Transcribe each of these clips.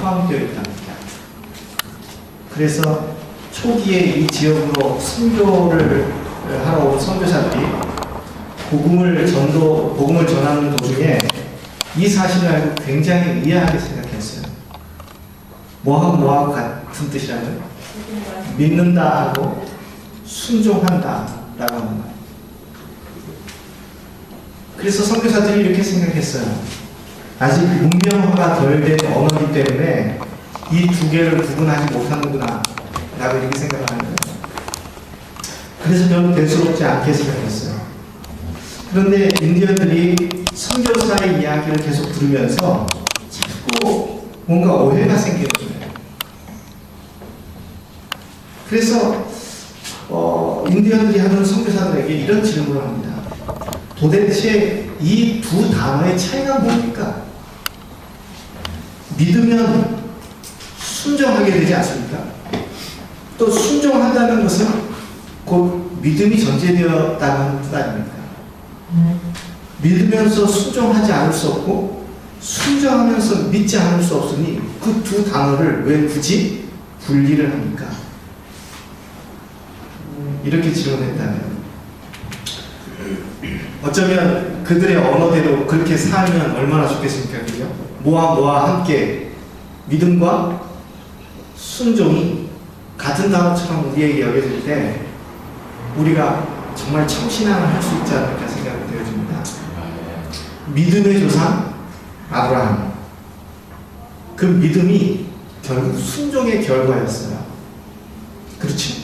포함되어 있답니다. 그래서 초기에 이 지역으로 선교를 하러 온 선교사들이 복음을 전하는 도중에 이 사실을 알고 굉장히 의아하게 생각했어요. 뭐하고 같은 뜻이라면 믿는다 하고 순종한다 라고 하는 거예요. 그래서 선교사들이 이렇게 생각했어요. 아직 문명화가 덜 된 언어이기 때문에 이 두 개를 구분하지 못하는구나 라고 이렇게 생각하는 거예요. 그래서 별로 대수롭지 않게 생각했어요. 그런데 인디언들이 선교사의 이야기를 계속 들으면서 자꾸 뭔가 오해가 생기는 거예요. 그래서 인디언들이 하는 선교사들에게 이런 질문을 합니다. 도대체 이 두 단어의 차이가 뭡니까? 믿으면 순종하게 되지 않습니까? 또 순종한다는 것은 곧 믿음이 전제되었다는 뜻 아닙니까? 믿으면서 순종하지 않을 수 없고 순종하면서 믿지 않을 수 없으니 그 두 단어를 왜 굳이 분리를 합니까? 이렇게 질문했다면 어쩌면 그들의 언어대로 그렇게 살면 얼마나 좋겠습니까? 그죠? 뭐와 함께 믿음과 순종이 같은 단어처럼 우리에게 여겨질 때 우리가 정말 참신앙을 할 수 있지 않을까 생각이 되어집니다. 믿음의 조상 아브라함, 그 믿음이 결국 순종의 결과였어요. 그렇죠?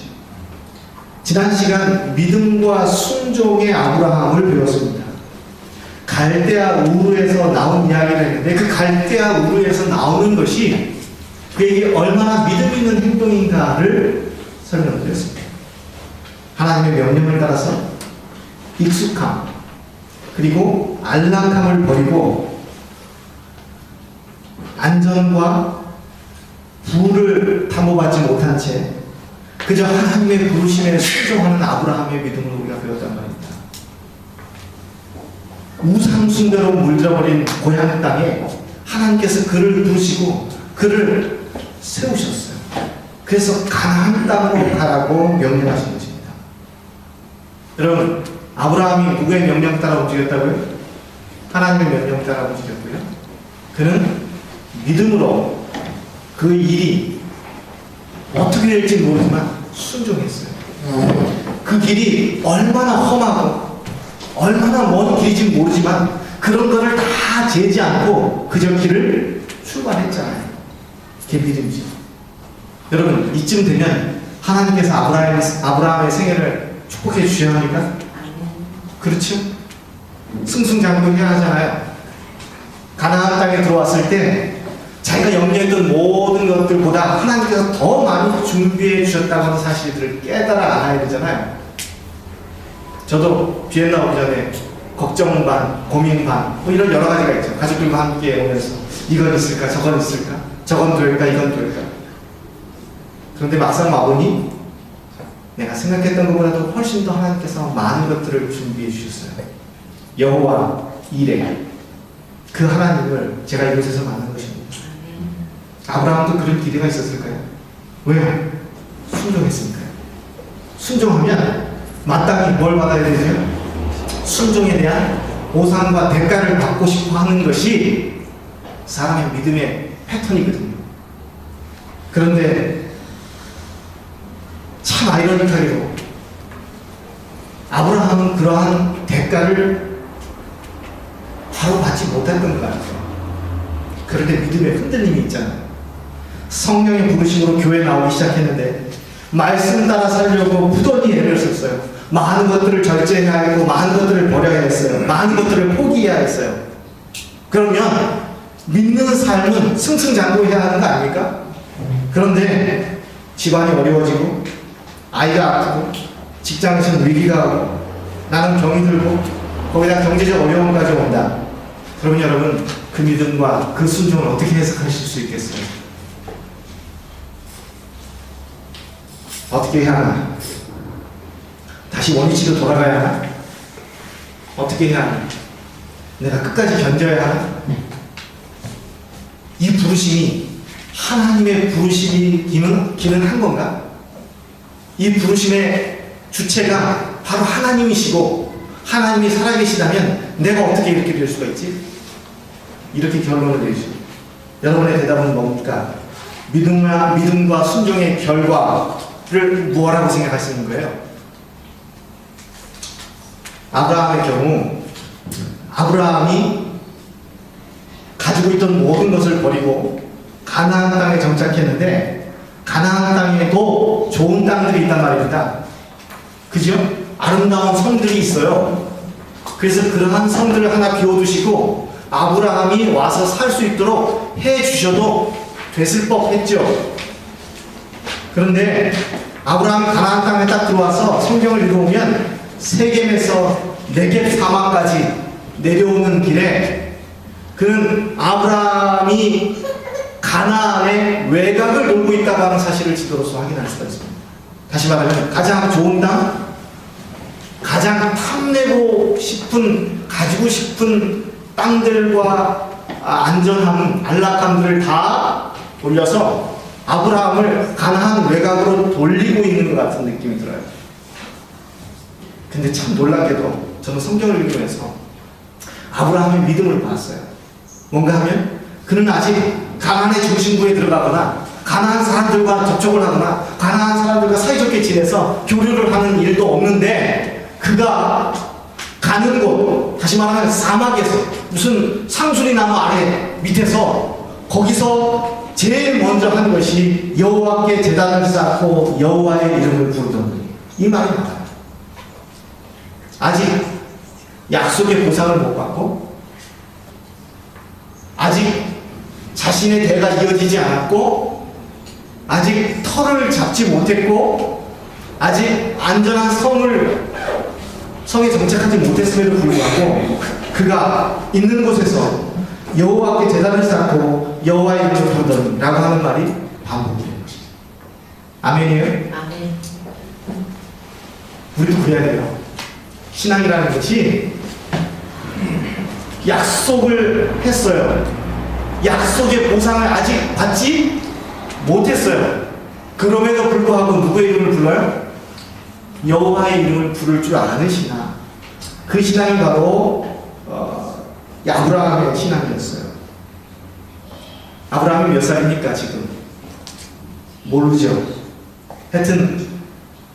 지난 시간 믿음과 순종의 아브라함을 배웠습니다. 갈대아 우르에서 나온 이야기를 했는데 그 갈대아 우르에서 나오는 것이 그에게 얼마나 믿음 있는 행동인가를 설명드렸습니다. 하나님의 명령을 따라서 익숙함 그리고 안락함을 버리고 안전과 부를 탐험받지 못한 채 그저 하나님의 부르심에 순종하는 아브라함의 믿음을 우리가 배웠단 말입니다. 우상숭배로 물들어버린 고향 땅에 하나님께서 그를 부르시고 그를 세우셨어요. 그래서 가나안 땅으로 가라고 명령하신 것입니다. 여러분, 아브라함이 누구의 명령 따라 움직였다고요? 하나님의 명령 따라 움직였고요. 그는 믿음으로 그 일이 어떻게 될지 모르지만 순종했어요. 그 길이 얼마나 험하고 얼마나 먼 길인지 모르지만 그런 거를 다 재지 않고 그저 길을 출발했잖아요. 그게 믿음이죠. 여러분, 이쯤 되면 하나님께서 아브라함의 생애를 축복해 주셔야 합니까? 그렇죠? 승승장구해야 하잖아요. 가나안 땅에 들어왔을 때 자기가 염려했던 모든 것들보다 하나님께서 더 많이 준비해 주셨다고 하는 사실들을 깨달아 알아야 되잖아요. 저도 비엔나 오기 전에 걱정 반, 고민 반, 뭐 이런 여러 가지가 있죠. 가족들과 함께 오면서 이건 있을까, 저건 있을까, 저건 될까, 이건 될까. 그런데 막상 와보니 내가 생각했던 것보다도 훨씬 더 하나님께서 많은 것들을 준비해 주셨어요. 여호와 이레, 그 하나님을 제가 이곳에서 만난 것입니다. 아브라함도 그런 기대가 있었을까요? 왜? 순종했으니까요. 순종하면 마땅히 뭘 받아야 되죠? 순종에 대한 보상과 대가를 받고 싶어 하는 것이 사람의 믿음의 패턴이거든요. 그런데 참 아이러니하게도 아브라함은 그러한 대가를 바로 받지 못했던 것 같아요. 그런데 믿음의 흔들림이 있잖아요. 성령의 부르심으로 교회에 나오기 시작했는데 말씀 따라 살려고 부단히 애를 썼어요. 많은 것들을 절제해야 하고 많은 것들을 버려야 했어요. 많은 것들을 포기해야 했어요. 그러면 믿는 삶은 승승장구해야 하는 거 아닙니까? 그런데 집안이 어려워지고 아이가 아프고 직장에서는 위기가 오고 나는 병이 들고 거기다 경제적 어려움까지 온다. 그러면 여러분, 그 믿음과 그 순종을 어떻게 해석하실 수 있겠어요? 어떻게 해야 하나? 다시 원위치로 돌아가야 하나? 어떻게 해야 하나? 내가 끝까지 견뎌야 하나? 이 부르심이 하나님의 부르심이 한 건가? 이 부르심의 주체가 바로 하나님이시고 하나님이 살아계시다면 내가 어떻게 이렇게 될 수가 있지? 이렇게 결론을 내리죠. 여러분의 대답은 뭡니까? 믿음과 순종의 결과를 무엇라고 생각하시는 거예요? 아브라함의 경우 아브라함이 가지고 있던 모든 것을 버리고 가나안 땅에 정착했는데 가나안 땅에도 좋은 땅들이 있단 말입니다. 그죠? 아름다운 성들이 있어요. 그래서 그러한 성들을 하나 비워두시고 아브라함이 와서 살 수 있도록 해주셔도 됐을 법했죠. 그런데 아브라함이 가나안 땅에 딱 들어와서 성경을 읽어보면 세겜에서 네겝 사막까지 내려오는 길에 그는 아브라함이 가나안의 외곽을 돌고 있다고 하는 사실을 지도로서 확인할 수가 있습니다. 다시 말하면 가장 좋은 땅, 가장 탐내고 싶은, 가지고 싶은 땅들과 안전함, 안락함들을 다 돌려서 아브라함을 가나안 외곽으로 돌리고 있는 것 같은 느낌이 들어요. 근데 참 놀랍게도 저는 성경을 읽으면서 아브라함의 믿음을 봤어요. 뭔가 하면 그는 아직 가나안의 중심부에 들어가거나 가나안 사람들과 접촉을 하거나 가나안 사람들과 사이좋게 지내서 교류를 하는 일도 없는데 그가 가는 곳, 다시 말하면 사막에서 무슨 상수리 나무 아래 밑에서 거기서 제일 먼저 한 것이 여호와께 제단을 쌓고 여호와의 이름을 부르더니 이 말이 나와요. 아직 약속의 보상을 못 받고 아직 자신의 대가 이어지지 않았고 아직 터를 잡지 못했고 아직 안전한 성에 정착하지 못했음에도 불구하고 그가 있는 곳에서 여호와께 제단을 쌓고 여호와의 이름을 부르더니 라고 하는 말이 반복되는 것이죠. 아멘이에요? 아멘. 우리도 그래야 돼요. 신앙이라는 것이 약속을 했어요. 약속의 보상을 아직 받지 못했어요. 그럼에도 불구하고 누구의 이름을 불러요? 여호와의 이름을 부를 줄 아느시나. 그 신앙이 바로 아브라함의 신앙이었어요. 아브라함이 몇 살입니까 지금? 모르죠. 하여튼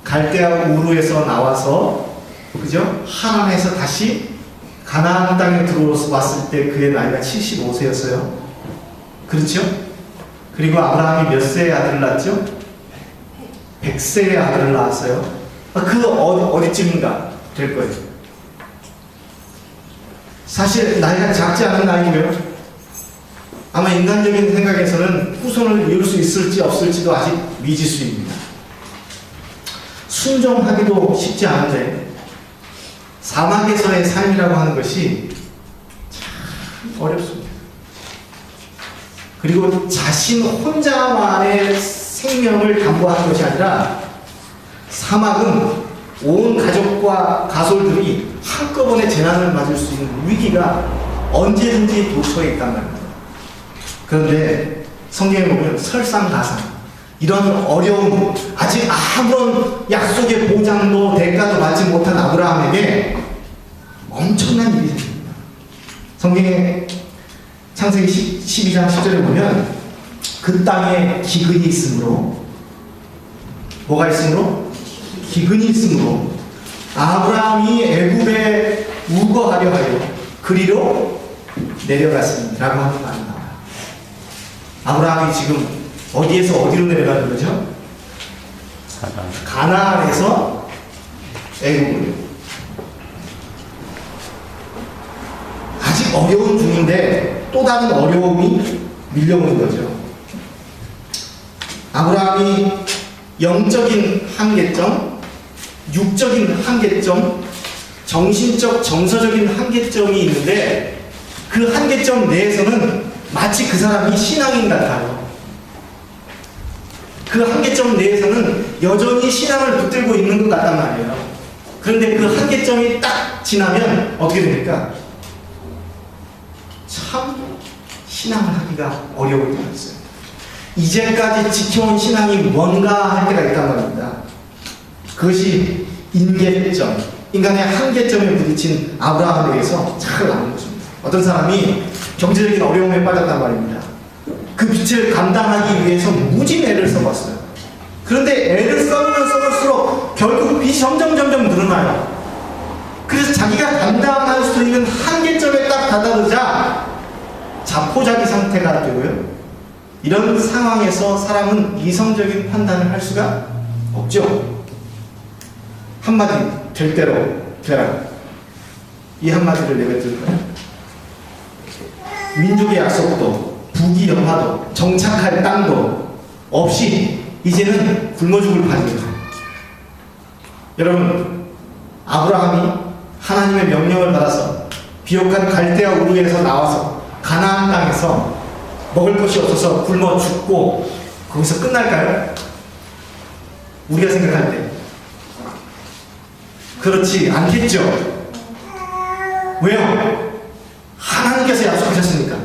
갈대아 우르에서 나와서 그죠? 하란에서 다시 가나안 땅에 들어왔을 때 그의 나이가 75세였어요. 그렇죠? 그리고 아브라함이 몇 세의 아들을 낳았죠? 100세의 아들을 낳았어요. 그 어디쯤인가 될 거예요. 사실 나이가 작지 않은 나이고요. 아마 인간적인 생각에서는 후손을 이룰 수 있을지 없을지도 아직 미지수입니다. 순종하기도 쉽지 않은데 사막에서의 삶이라고 하는 것이 참 어렵습니다. 그리고 자신 혼자만의 생명을 담보하는 것이 아니라 사막은 온 가족과 가솔들이 한꺼번에 재난을 맞을 수 있는 위기가 언제든지 도처에 있단 말입니다. 그런데 성경에 보면 설상가상 이런 어려움, 아직 아무런 약속의 보장도 대가도 받지 못한 아브라함에게 엄청난 일이 생깁니다. 성경에 창세기 12장 10절에 보면 그 땅에 기근이 있으므로, 뭐가 있으므로? 기근이 있으므로 아브라함이 애굽에 우거하려 하여 그리로 내려갔습니다 라고 하는 말이 나와요. 아브라함이 지금 어디에서 어디로 내려가는 거죠? 가나안에서 애굽으로. 아직 어려운 중인데 또 다른 어려움이 밀려오는 거죠. 아브라함이 영적인 한계점, 육적인 한계점, 정신적, 정서적인 한계점이 있는데 그 한계점 내에서는 마치 그 사람이 신앙인 같아요. 그 한계점 내에서는 여전히 신앙을 붙들고 있는 것 같단 말이에요. 그런데 그 한계점이 딱 지나면 어떻게 됩니까? 참 신앙을 하기가 어려울 때가 있어요. 이제까지 지켜온 신앙이 뭔가 할 때가 있단 말입니다. 그것이 인계점, 인간의 한계점에 부딪힌 아브라함에게서 잘 나오는 것입니다. 어떤 사람이 경제적인 어려움에 빠졌단 말입니다. 그 빚을 감당하기 위해서 무진 애를 써봤어요. 그런데 애를 써보면 써볼수록 결국 빚이 점점 늘어나요. 그래서 자기가 감당할 수 있는 한계점에 딱 다다르자 자포자기 상태가 되고요. 이런 상황에서 사람은 이성적인 판단을 할 수가 없죠. 한마디 될 대로 되라. 이 한마디를 내뱉을 거예요. 민족의 약속도 부귀 영화도 정착할 땅도 없이 이제는 굶어 죽을 판입니다. 여러분, 아브라함이 하나님의 명령을 받아서 비옥한 갈대아 우르에서 나와서 가나안 땅에서 먹을 것이 없어서 굶어 죽고 거기서 끝날까요? 우리가 생각할 때 그렇지 않겠죠. 왜요? 하나님께서 약속하셨으니까.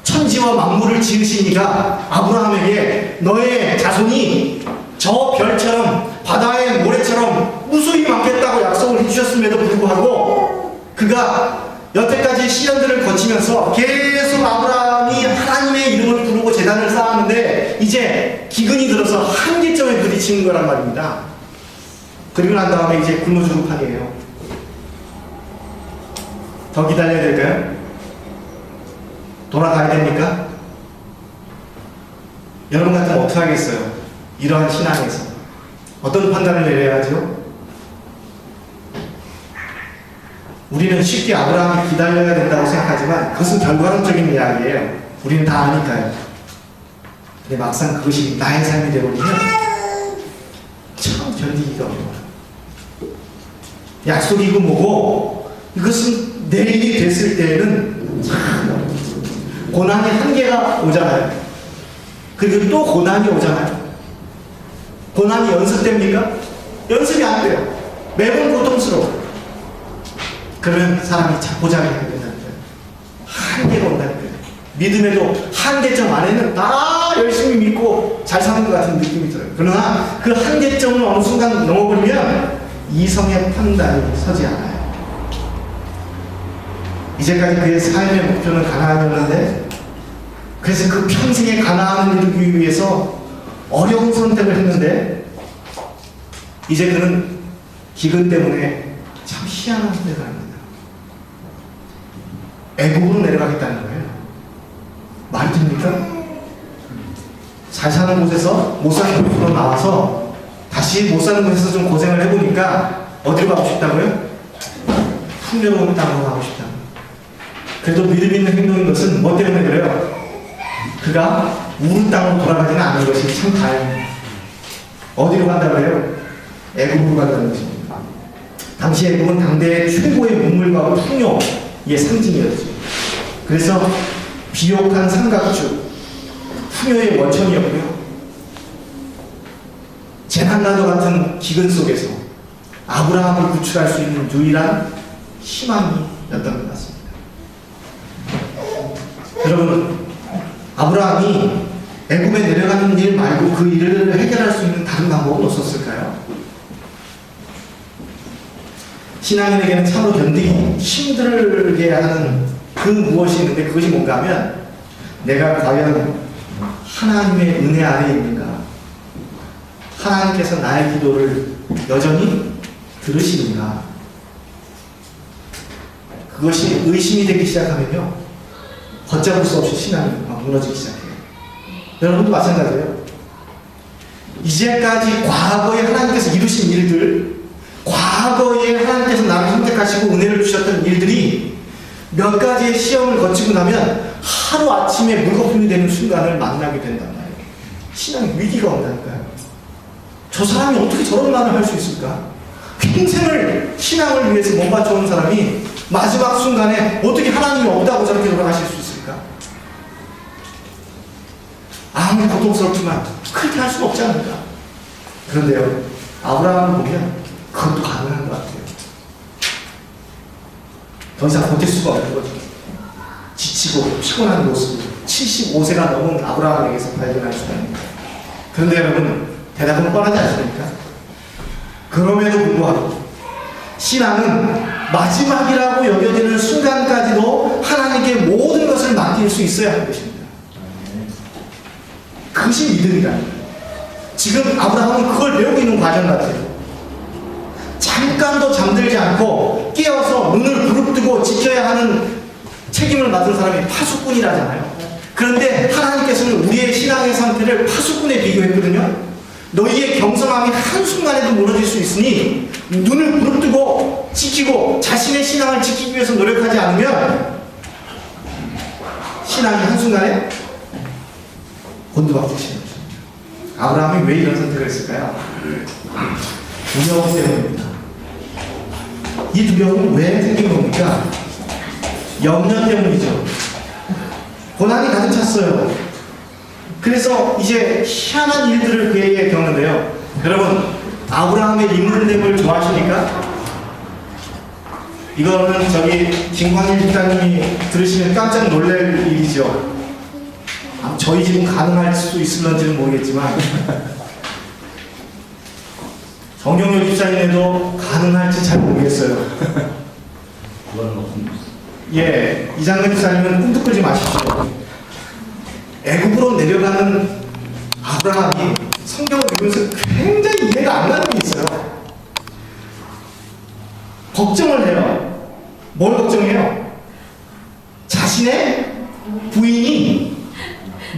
천지와 만물을 지으신 이가 아브라함에게 너의 자손이 저 별처럼 바다의 모래처럼 무수히 많겠다고 약속을 해주셨음에도 불구하고 그가 여태까지 시련들을 거치면서 계속 아브라함이 하나님의 이름을 부르고 제단을 쌓았는데 이제 기근이 들어서 한계점에 부딪히는 거란 말입니다. 그리고 난 다음에 이제 굶어 죽을 판이에요. 더 기다려야 될까요? 돌아가야 됩니까? 여러분 같으면 어떻게 하겠어요? 이러한 신앙에서 어떤 판단을 내려야 하죠? 우리는 쉽게 아브라함이 기다려야 된다고 생각하지만 그것은 결과론적인 이야기예요. 우리는 다 아니까요. 근데 막상 그것이 나의 삶이 되어버리면 참 견디기가 어려워요. 약속이고 뭐고 이것은 내일이 됐을 때에는 참 고난의 한계가 오잖아요. 그리고 또 고난이 오잖아요. 고난이 연습됩니까? 연습이 안 돼요. 매번 고통스러워. 그러면 사람이 자포자기 하게 된다는 거예요. 한계가 온다는 거예요. 믿음에도 한계점 안에는 다 열심히 믿고 잘 사는 것 같은 느낌이 들어요. 그러나 그 한계점을 어느 순간 넘어버리면 이성의 판단이 서지 않아요. 이제까지 그의 삶의 목표는 가나안이었는데 그래서 그 평생의 가나안을 이루기 위해서 어려운 선택을 했는데 이제 그는 기근 때문에 참 희한한 선택을 합니다. 애국으로 내려가겠다는 거예요. 말이 됩니까? 잘 사는 곳에서 못 사는 곳으로 나와서 다시 못 사는 곳에서 좀 고생을 해보니까 어디로 가고 싶다고요? 풍요로운 땅으로 가고 싶다. 그래도 믿음 있는 행동인 것은 뭐 때문에 그래요? 그가 우르 땅으로 돌아가지는 않은 것이 참 다행입니다. 어디로 간다고 해요? 애국으로 간다는 것입니다. 당시 애국은 당대의 최고의 문물과 풍요의 상징이었죠. 그래서 비옥한 삼각주, 풍요의 원천이었고요. 재난나도 같은 기근 속에서 아브라함을 구출할 수 있는 유일한 희망이었던 것 같습니다. 여러분, 아브라함이 애굽에 내려가는 일 말고 그 일을 해결할 수 있는 다른 방법은 없었을까요? 신앙인에게는 참으로 견디기 힘들게 하는 그 무엇이 있는데 그것이 뭔가 하면 내가 과연 하나님의 은혜 아래 있는가? 하나님께서 나의 기도를 여전히 들으시는가? 그것이 의심이 되기 시작하면요, 걷잡을 수 없이 신앙이 무너지기 시작해요. 여러분도 마찬가지예요. 이제까지 과거에 하나님께서 이루신 일들, 과거에 하나님께서 나를 선택하시고 은혜를 주셨던 일들이 몇 가지의 시험을 거치고 나면 하루아침에 물거품이 되는 순간을 만나게 된단 말이에요. 신앙의 위기가 온다니까요. 저 사람이 어떻게 저런 말을 할 수 있을까? 평생을 신앙을 위해서 몸 바쳐온 사람이 마지막 순간에 어떻게 하나님이 없다고 저렇게 돌아가실 수 있을까? 아무리 고통스럽지만 그렇게 할 수는 없지 않을까? 그런데요, 아브라함을 보면 그것도 가능한 것 같아요. 더 이상 버틸 수가 없는 거죠. 지치고 피곤한 모습, 75세가 넘은 아브라함에게서 발견할 수가 있습니다. 그런데 여러분, 대답은 뻔하지 않습니까? 그럼에도 불구하고 신앙은 마지막이라고 여겨지는 순간까지도 하나님께 모든 것을 맡길 수 있어야 하는 것입니다. 그것이 믿음이랍니다. 지금 아브라함은 그걸 배우고 있는 과정 같아요. 잠깐도 잠들지 않고 깨어서 눈을 부릅뜨고 지켜야 하는 책임을 맡은 사람이 파수꾼이라잖아요. 그런데 하나님께서는 우리의 신앙의 상태를 파수꾼에 비교했거든요. 너희의 경성함이 한순간에도 무너질 수 있으니 눈을 부릅뜨고 지키고 자신의 신앙을 지키기 위해서 노력하지 않으면 신앙이 한순간에 곤두박질 치는 것입니다. 아브라함이 왜 이런 선택을 했을까요? 두려움 때문입니다. 이 두려움은 왜 생긴 겁니까? 염려 때문이죠. 고난이 가득 찼어요. 그래서 이제 희한한 일들을 그에게 겪는데요. 여러분, 아브라함의 인문됨을 좋아하십니까? 이거는 저기 김광일 집사님이 들으시면 깜짝 놀랄 일이죠. 저희 집은 가능할 수 있을런지는 모르겠지만 정경열 집사님에도 가능할지 잘 모르겠어요. 예, 이장근 집사님은 꿈도 꾸지 마십시오. 애굽으로 내려가는 아브라함이 성경을 읽으면서 굉장히 이해가 안 가는 게 있어요. 걱정을 해요. 뭘 걱정해요? 자신의 부인이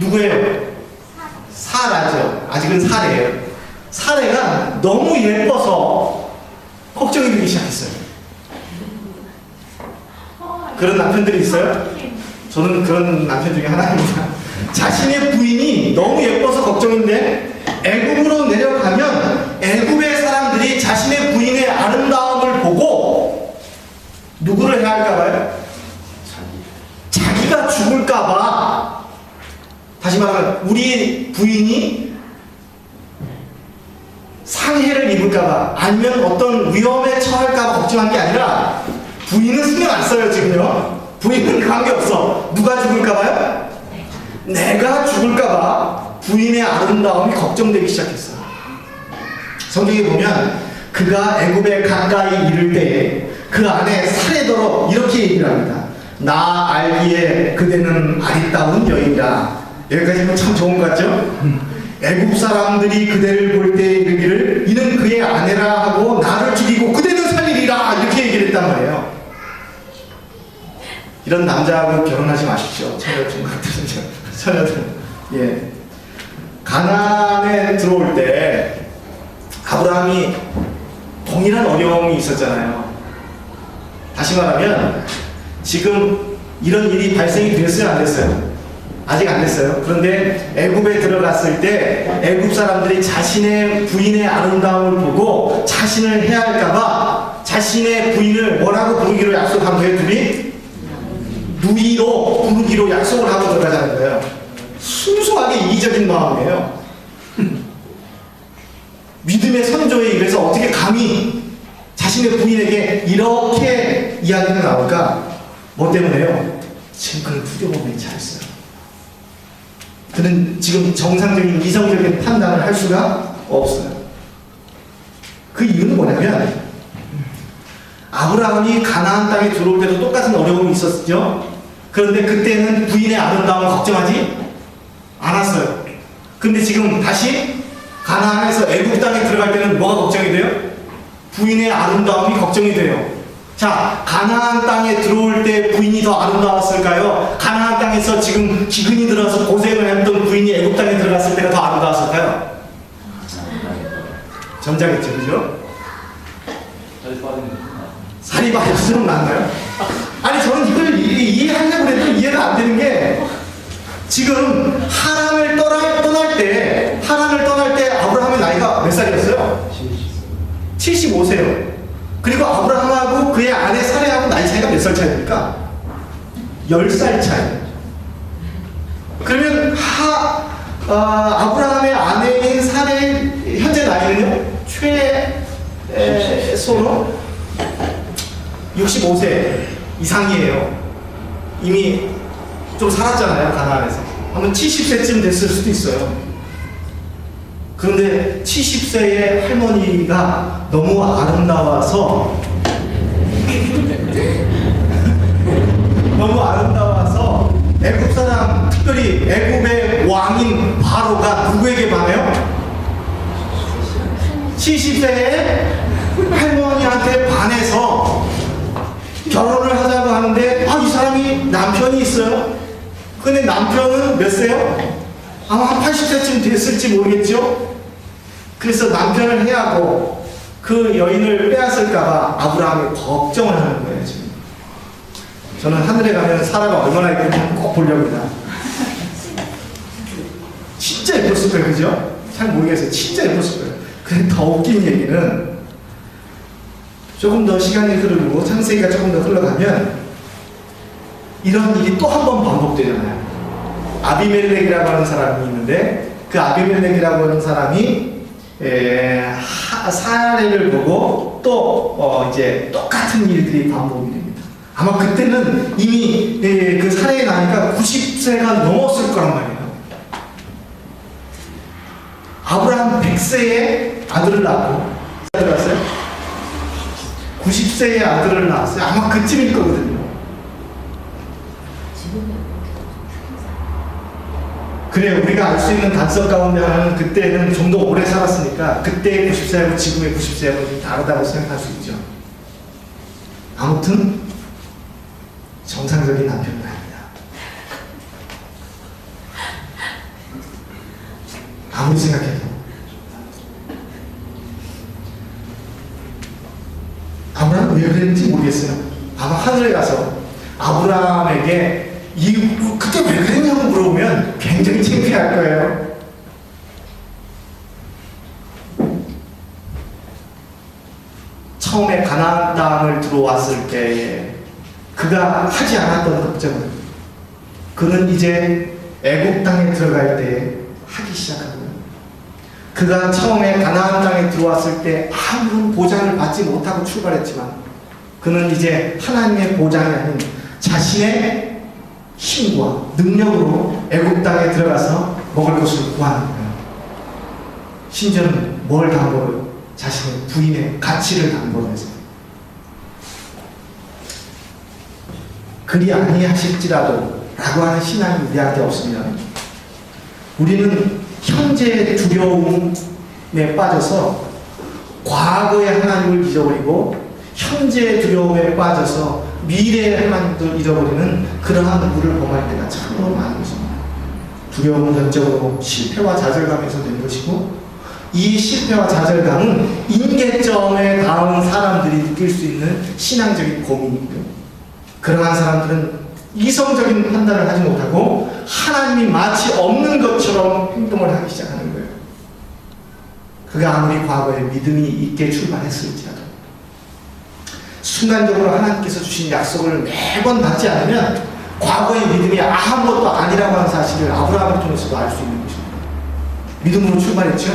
누구예요? 사라죠. 아직은 사례예요. 사례가 너무 예뻐서 걱정이 되기 시작했어요. 그런 남편들이 있어요? 저는 그런 남편 중에 하나입니다. 자신의 부인이 너무 예뻐서 걱정인데 애굽으로 내려가면 애굽의 사람들이 자신의 부인의 아름다움을 보고 누구를 해야 할까봐요? 자기가 죽을까봐. 다시 말하면 우리 부인이 상해를 입을까봐 아니면 어떤 위험에 처할까봐 걱정한 게 아니라 부인은 신경 안 써요. 지금요. 부인은 관계없어. 누가 죽을까봐요? 내가 죽을까봐 부인의 아름다움이 걱정되기 시작했어요. 성경에 보면 그가 애굽에 가까이 이를 때에 그 안에 사례더러 이렇게 얘기를 합니다. 나 알기에 그대는 아리따운 여인이라. 여기까지는 참 좋은 것 같죠? 애굽 사람들이 그대를 볼 때 이르기를 이는 그의 아내라 하고 나를 죽이고 그대는 살리리라 이렇게 얘기를 했단 말이에요. 이런 남자하고 결혼하지 마십시오. 처녀들. 예. 가나안에 들어올 때 아브라함이 동일한 어려움이 있었잖아요. 다시 말하면 지금 이런 일이 발생이 됐어요, 안 됐어요? 아직 안 됐어요. 그런데 애굽에 들어갔을 때 애굽 사람들이 자신의 부인의 아름다움을 보고 자신을 해할까봐 자신의 부인을 뭐라고 부르기로 약속한 거예요, 둘이? 누이로 부르기로 약속을 하고 들어가자는 거예요. 순수하게 이기적인 마음이에요. 믿음의 선조에 이래서 어떻게 감히 자신의 부인에게 이렇게 이야기가 나올까? 뭐 때문에요? 지금 그를 두려움에 차있어요. 그는 지금 정상적인 이성적인 판단을 할 수가 없어요. 그 이유는 뭐냐면 아브라함이 가나안 땅에 들어올 때도 똑같은 어려움이 있었죠. 그런데 그때는 부인의 아름다움을 걱정하지 않았어요. 근데 지금 다시 가나안에서 애굽 땅에 들어갈 때는 뭐가 걱정이 돼요? 부인의 아름다움이 걱정이 돼요. 자, 가나안 땅에 들어올 때 부인이 더 아름다웠을까요? 가나안 땅에서 지금 기근이 들어서 고생을 했던 부인이 애굽 땅에 들어갔을 때가 더 아름다웠을까요? 전자겠죠, 그죠? 살이 빠지면 낫나요? 아니, 저는 이걸 이해하려고 해도 이해가 안 되는 게 지금 하란을 떠날 때 아브라함의 나이가 몇 살이었어요? 75세요. 그리고 아브라함하고 그의 아내 사레하고 나이 차이가 몇 살 차이입니까? 10살 차이. 그러면 아브라함의 아내인 사레의 현재 나이는요? 최소로 65세 이상이에요. 이미 좀 살았잖아요, 가나안에서. 아마 70세쯤 됐을 수도 있어요. 그런데 70세의 할머니가 너무 아름다워서 너무 아름다워서 애굽 사람, 특별히 애굽의 왕인 바로가 누구에게 반해요? 70세의 할머니한테 반해서 결혼을 하자고 하는데 이 사람이 남편이 있어요. 근데 남편은 몇 세요? 아마 한 80세쯤 됐을지 모르겠죠? 그래서 남편을 해하고 그 여인을 빼앗을까봐 아브라함이 걱정을 하는 거예요, 지금. 저는 하늘에 가면 사라가 얼마나 예쁜지 꼭 보려고 합니다. 진짜 예뻤을 거예요, 그죠? 잘 모르겠어요. 진짜 예뻤을 거예요. 근데 더 웃긴 얘기는 조금 더 시간이 흐르고 창세기가 조금 더 흘러가면 이런 일이 또 한 번 반복되잖아요. 아비멜렉이라고 하는 사람이 있는데 그 아비멜렉이라고 하는 사람이 사례를 보고 또 이제 똑같은 일들이 반복이 됩니다. 아마 그때는 이미 그 사례에 나니까 90세가 넘었을 거란 말이에요. 아브라함 100세에 아들을 낳고 90세에 아들을 낳았어요. 아마 그쯤일 거거든요. 그래, 우리가 알 수 있는 단서 가운데 하나는 그때는 좀 더 오래 살았으니까 그때의 90세하고 지금의 90세하고 좀 다르다고 생각할 수 있죠. 아무튼 정상적인 남편은 아닙니다. 아무리 생각해도 아브라함은 왜 그랬는지 모르겠어요. 아마 하늘에 가서 아브라함에게 그때 왜 그랬냐고 물어보면 굉장히 창피할 거예요. 처음에 가나안 땅을 들어왔을 때 그가 하지 않았던 걱정은 그는 이제 애굽 땅에 들어갈 때 하기 시작하고요. 그가 처음에 가나안 땅에 들어왔을 때 아무런 보장을 받지 못하고 출발했지만 그는 이제 하나님의 보장이 아닌 자신의 힘과 능력으로 애굽 땅에 들어가서 먹을 것을 구하는 거예요. 심지어는 뭘 담보로요? 자신의 부인의 가치를 담보로 해서. 그리 아니하실지라도 라고 하는 신앙이 우리한테 없으면 우리는 현재의 두려움에 빠져서 과거의 하나님을 잊어버리고 현재의 두려움에 빠져서 미래의 하나님도 잊어버리는 그러한 물을 범할 때가 참으로 많은 것입니다. 두려움은 전적으로 실패와 좌절감에서 된 것이고 이 실패와 좌절감은 임계점에 닿은 사람들이 느낄 수 있는 신앙적인 고민이고요. 그러한 사람들은 이성적인 판단을 하지 못하고 하나님이 마치 없는 것처럼 행동을 하기 시작하는 거예요. 그가 아무리 과거에 믿음이 있게 출발했을지라도 순간적으로 하나님께서 주신 약속을 매번 받지 않으면 과거의 믿음이 아무것도 아니라고 하는 사실을 아브라함을 통해서도 알 수 있는 것입니다. 믿음으로 출발했죠?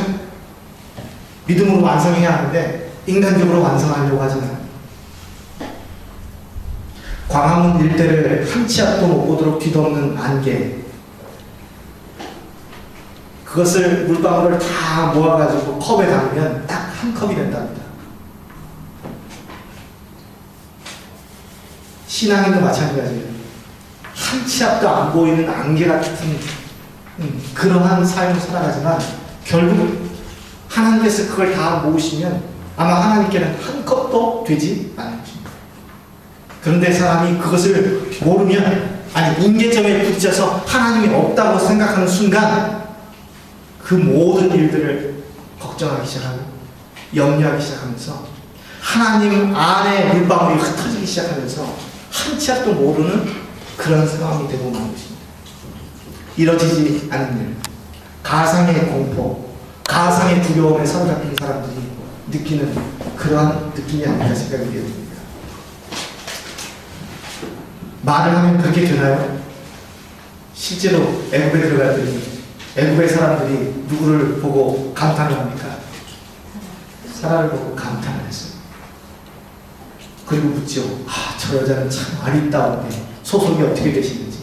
믿음으로 완성해야 하는데 인간적으로 완성하려고 하잖아요. 광화문 일대를 한 치 앞도 못 보도록 뒤덮는 안개, 그것을 물방울을 다 모아가지고 컵에 담으면 딱 한 컵이 된답니다. 신앙에도 마찬가지예요. 한 치 앞도 안 보이는 안개 같은 그러한 삶을 살아가지만 결국 하나님께서 그걸 다 모으시면 아마 하나님께는 한 컵도 되지 않을 것입니다. 그런데 사람이 그것을 모르면, 아니 임계점에 부딪혀서 하나님이 없다고 생각하는 순간 그 모든 일들을 걱정하기 시작하고 염려하기 시작하면서 하나님 안에 물방울이 흩어지기 시작하면서 한 치 앞도 모르는 그런 상황이 되고 마는 것입니다. 이뤄지지 않는 일, 가상의 공포, 가상의 두려움에 사로잡힌 사람들이 느끼는 그러한 느낌이 아닐까 생각이 됩니다. 말을 하면 그렇게 되나요? 실제로 애굽에 들어갔더니 애굽의 사람들이 누구를 보고 감탄을 합니까? 사라를 보고 감탄을 했어요. 그리고 묻죠. 저 여자는 참 아리따운데 소속이 어떻게 되시는지.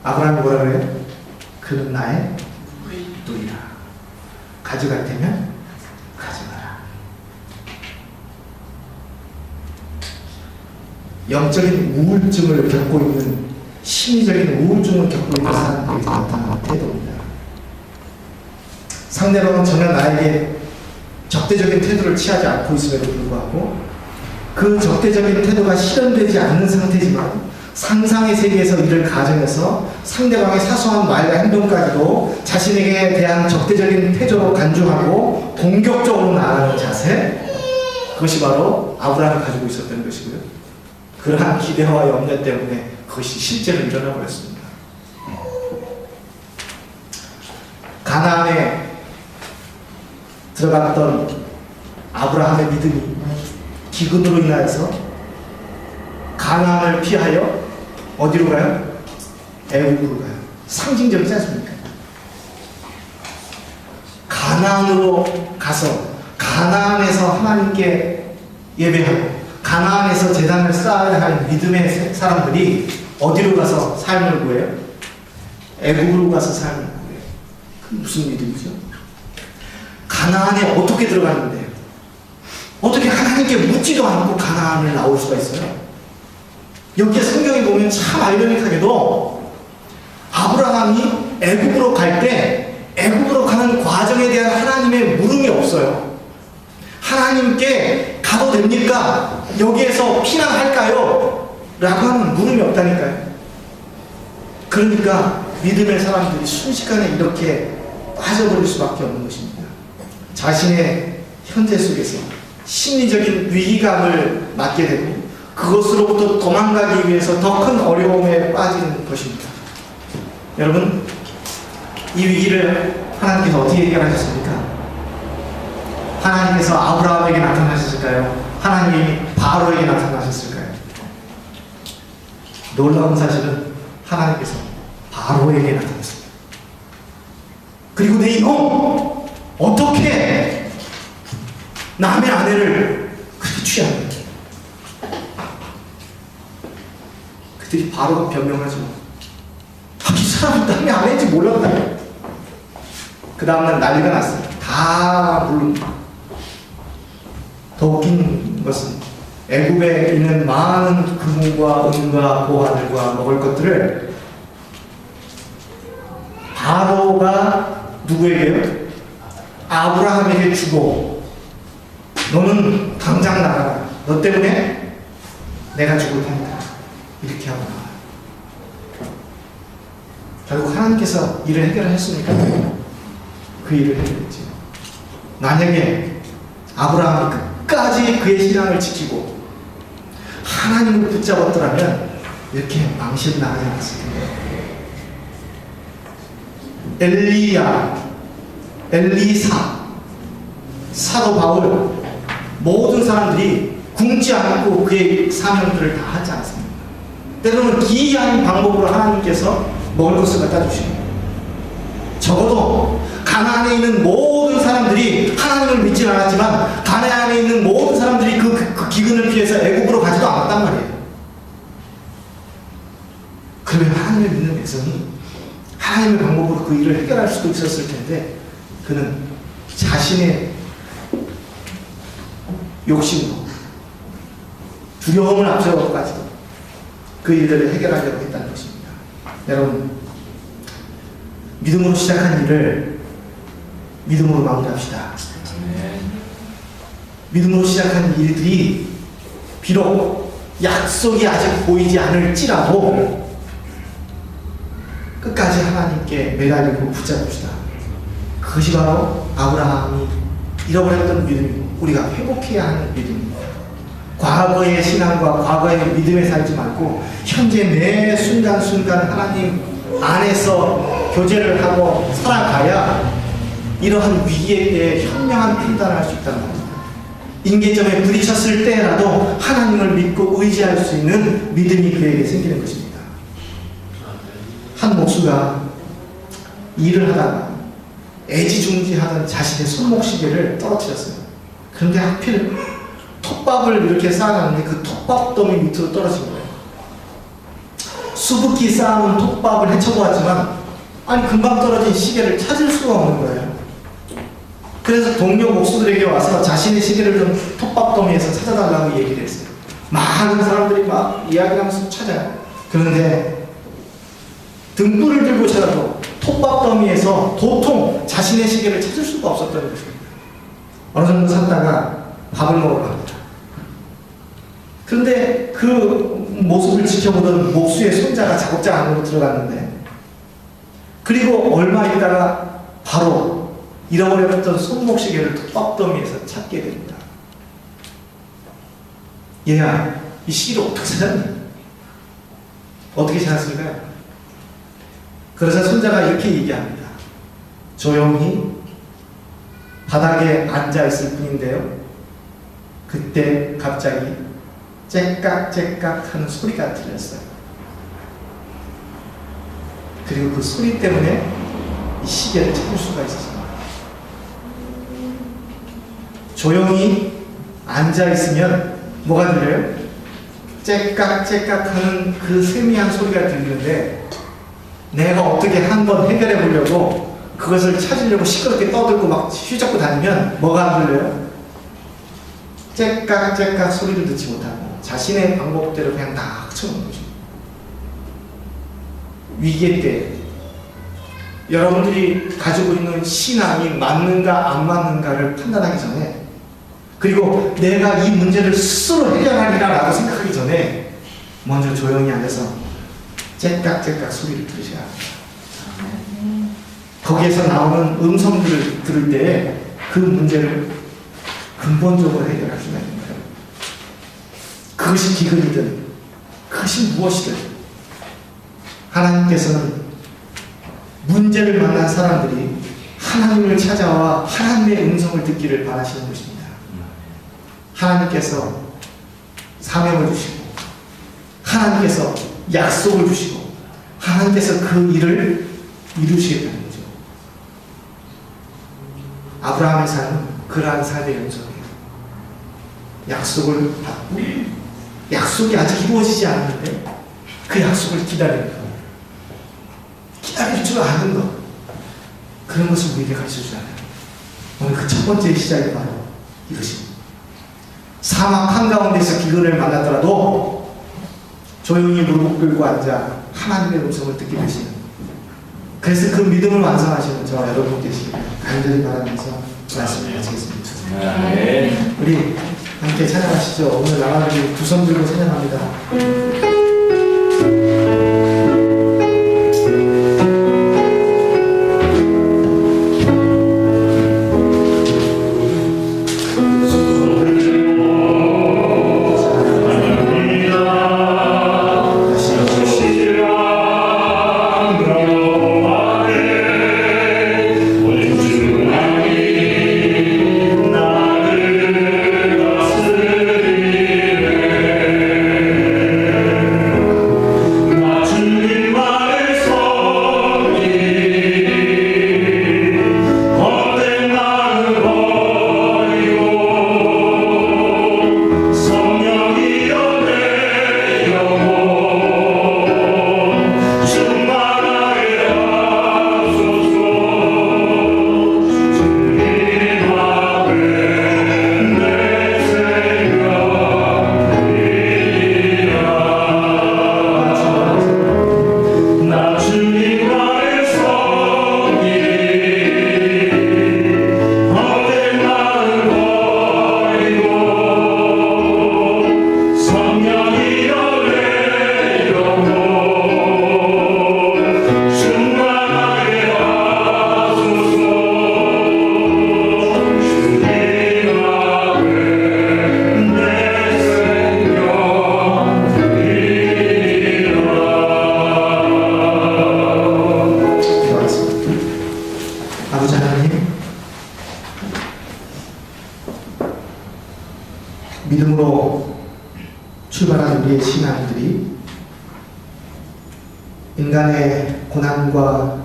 아브라함이 뭐라 그래요? 그는 나의 누이라. 가져갈 테면 가져가라. 영적인 우울증을 겪고 있는, 심리적인 우울증을 겪고 있는 사람들에게 나타나는 태도입니다. 상대방은 전혀 나에게 적대적인 태도를 취하지 않고 있음에도 불구하고 그 적대적인 태도가 실현되지 않는 상태지만 상상의 세계에서 이를 가정해서 상대방의 사소한 말과 행동까지도 자신에게 대한 적대적인 태도로 간주하고 공격적으로 나아가는 자세, 그것이 바로 아브라함이 가지고 있었던 것이고요. 그러한 기대와 염려 때문에 그것이 실제로 일어나 버렸습니다. 가나안에 들어갔던 아브라함의 믿음이 기근으로 인하여서 가나안을 피하여 어디로 가요? 애굽으로 가요. 상징적이지 않습니까? 가나안으로 가서 가나안에서 하나님께 예배하고 가나안에서 제단을 쌓아야 할 믿음의 사람들이 어디로 가서 삶을 구해요? 애굽으로 가서 삶을 구해요. 그 무슨 믿음이죠? 가나안에 어떻게 들어갔는데요? 어떻게 하나님께 묻지도 않고 가나안을 나올 수가 있어요? 여기에 성경에 보면 참 아이러니하게도 아브라함이 애굽으로 갈 때 애굽으로 가는 과정에 대한 하나님의 물음이 없어요. 하나님께 가도 됩니까? 여기에서 피난할까요? 라고 하는 물음이 없다니까요. 그러니까 믿음의 사람들이 순식간에 이렇게 빠져버릴 수밖에 없는 것입니다. 자신의 현재 속에서 심리적인 위기감을 맞게 되고 그것으로부터 도망가기 위해서 더 큰 어려움에 빠지는 것입니다. 여러분, 이 위기를 하나님께서 어떻게 해결하셨습니까? 하나님께서 아브라함에게 나타나셨을까요? 하나님이 바로에게 나타나셨을까요? 놀라운 사실은 하나님께서 바로에게 나타났습니다. 그리고 내 이놈 어떻게 남의 아내를 그렇게 취하냐? 그들이 바로가 변명하죠. 이 사람은 남의 아내인지 몰랐다. 그 다음날 난리가 났어요. 다 물론. 더 웃긴 것은 애굽에 있는 많은 금과 은과 보화들과 먹을 것들을 바로가 누구에게요? 아브라함에게 주고 너는 당장 나가라. 너 때문에 내가 죽을 테니까. 이렇게 하고 나와요. 결국 하나님께서 일을 해결하셨습니까? 그 일을 해결했죠. 만약에 아브라함이 끝까지 그의 신앙을 지키고 하나님을 붙잡았더라면 이렇게 망신 나가지 않았을 텐데. 엘리야, 엘리사, 사도 바울 모든 사람들이 굶지 않고 그의 사명들을 다 하지 않습니다. 때로는 기이한 방법으로 하나님께서 먹을 것을 갖다 주시고 적어도 가나안에 있는 모든 사람들이 하나님을 믿지 않았지만 가나안에 있는 모든 사람들이 그 기근을 피해서 애굽으로 가지도 않았단 말이에요. 그러면 하나님을 믿는 백성이 하나님의 방법으로 그 일을 해결할 수도 있었을 텐데 그는 자신의 욕심으로 두려움을 앞세워가지고 그 일들을 해결하려고 했다는 것입니다. 여러분, 믿음으로 시작한 일을 믿음으로 마무리합시다. 믿음으로 시작한 일들이 비록 약속이 아직 보이지 않을지라도 끝까지 하나님께 매달리고 붙잡읍시다. 그것이 바로 아브라함이 잃어버렸던 믿음이고 우리가 회복해야 하는 믿음입니다. 과거의 신앙과 과거의 믿음에 살지 말고 현재 매 순간순간 하나님 안에서 교제를 하고 살아가야 이러한 위기에 대해 현명한 판단을 할 수 있다는 겁니다. 임계점에 부딪혔을 때라도 하나님을 믿고 의지할 수 있는 믿음이 그에게 생기는 것입니다. 한 목수가 일을 하다가 애지중지하던 자신의 손목시계를 떨어뜨렸어요. 그런데 하필 톱밥을 이렇게 쌓아놨는데 그 톱밥 더미 밑으로 떨어진 거예요. 수북히 쌓아놓은 톱밥을 헤쳐보았지만 아니 금방 떨어진 시계를 찾을 수가 없는 거예요. 그래서 동료 목수들에게 와서 자신의 시계를 좀 톱밥더미에서 찾아달라고 얘기를 했어요. 많은 사람들이 막 이야기하면서 찾아요. 그런데 등불을 들고 찾아도 톱밥더미에서 도통 자신의 시계를 찾을 수가 없었던 것입니다. 어느 정도 찾다가 밥을 먹으러 갑니다. 그런데 그 모습을 지켜보던 목수의 손자가 작업장 안으로 들어갔는데, 그리고 얼마 있다가 바로 잃어버렸던 손목시계를 톱밥더미에서 찾게 됩니다. 얘야, 이 시계를 어떻게 찾았니? 어떻게 찾았을까요? 그러자 손자가 이렇게 얘기합니다. 조용히 바닥에 앉아있을 뿐인데요, 그때 갑자기 째깍째깍 하는 소리가 들렸어요. 그리고 그 소리 때문에 이 시계를 찾을 수가 있었습니다. 조용히 앉아있으면 뭐가 들려요? 째깍째깍 하는 그 세미한 소리가 들리는데, 내가 어떻게 한번 해결해 보려고 그것을 찾으려고 시끄럽게 떠들고 막 휘젓고 다니면 뭐가 안 들려요? 째깍째깍 소리를 듣지 못하고 자신의 방법대로 그냥 다 흩어놓는 거죠. 위기 때 여러분들이 가지고 있는 신앙이 맞는가 안 맞는가를 판단하기 전에, 그리고 내가 이 문제를 스스로 해결하리라 라고 생각하기 전에 먼저 조용히 앉아서 째깍째깍 소리를 들으셔야 합니다. 거기에서 나오는 음성들을 들을 때 그 문제를 근본적으로 해결할 수가 있는 거예요. 그것이 기근이든 그것이 무엇이든 하나님께서는 문제를 만난 사람들이 하나님을 찾아와 하나님의 음성을 듣기를 바라시는 것입니다. 하나님께서 사명을 주시고 하나님께서 약속을 주시고 하나님께서 그 일을 이루시겠다는 거죠. 아브라함의 삶은 그러한 삶의 연속이에요. 약속을 받고 약속이 아직 이루어지지 않았는데 그 약속을 기다리는 것, 기다릴 줄 아는 것, 그런 것을 우리에게 가르쳐주지 않아요. 오늘 그 첫 번째 시작이 바로 이것입니다. 사막 한가운데서 기근을 만났더라도 조용히 무릎 꿇고 앉아 하나님의 음성을 듣게 되시는, 그래서 그 믿음을 완성하시는 저와 여러분 되시길 간절히 바라면서 말씀을 마치겠습니다. 우리 함께 찬양하시죠. 오늘 나가는 두 손 들고 찬양합니다. 믿음으로 출발한 우리의 신앙들이 인간의 고난과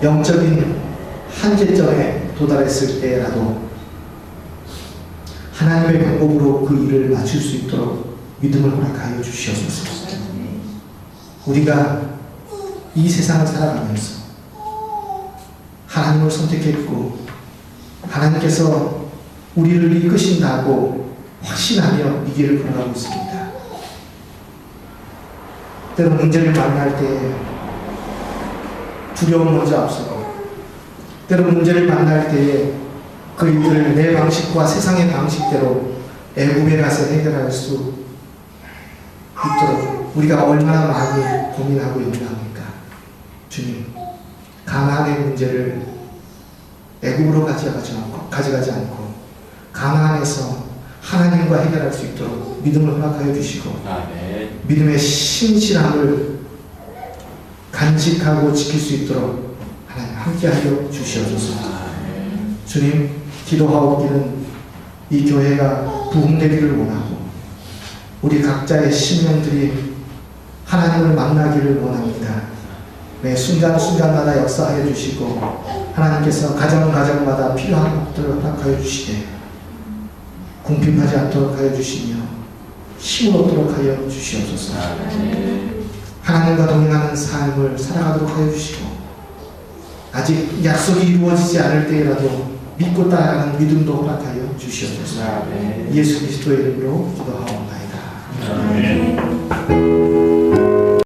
영적인 한계점에 도달했을 때라도 하나님의 방법으로 그 일을 맞출 수 있도록 믿음을 허락하여 주시옵소서. 우리가 이 세상을 살아가면서 하나님을 선택했고 하나님께서 우리를 이끄신다고 확신하며 이 길을 걸어가고 있습니다. 때로 문제를 만날 때 두려움 먼저 앞서고, 때로 문제를 만날 때에 그 일들을 내 방식과 세상의 방식대로 애굽에 가서 해결할 수 있도록 우리가 얼마나 많이 고민하고 연구합니까? 주님, 가나안의 문제를 애굽으로 가져가지 않고 가나안에서 하나님과 해결할 수 있도록 믿음을 허락하여 주시고, 믿음의 신실함을 간직하고 지킬 수 있도록 하나님 함께하여 주시옵소서. 주님, 기도하옵기는 이 교회가 부흥되기를 원하고 우리 각자의 심령들이 하나님을 만나기를 원합니다. 매 순간순간마다 역사하여 주시고 하나님께서 가정마다 필요한 것들을 허락하여 주시되 궁핍하지 않도록 하여 주시며 힘을 얻도록 하여 주시옵소서. 하나님과 동행하는 삶을 살아가도록 하여 주시고, 아직 약속이 이루어지지 않을 때라도 믿고 따라가는 믿음도 허락하여 주시옵소서. 예수 그리스도의 이름으로 기도하옵나이다.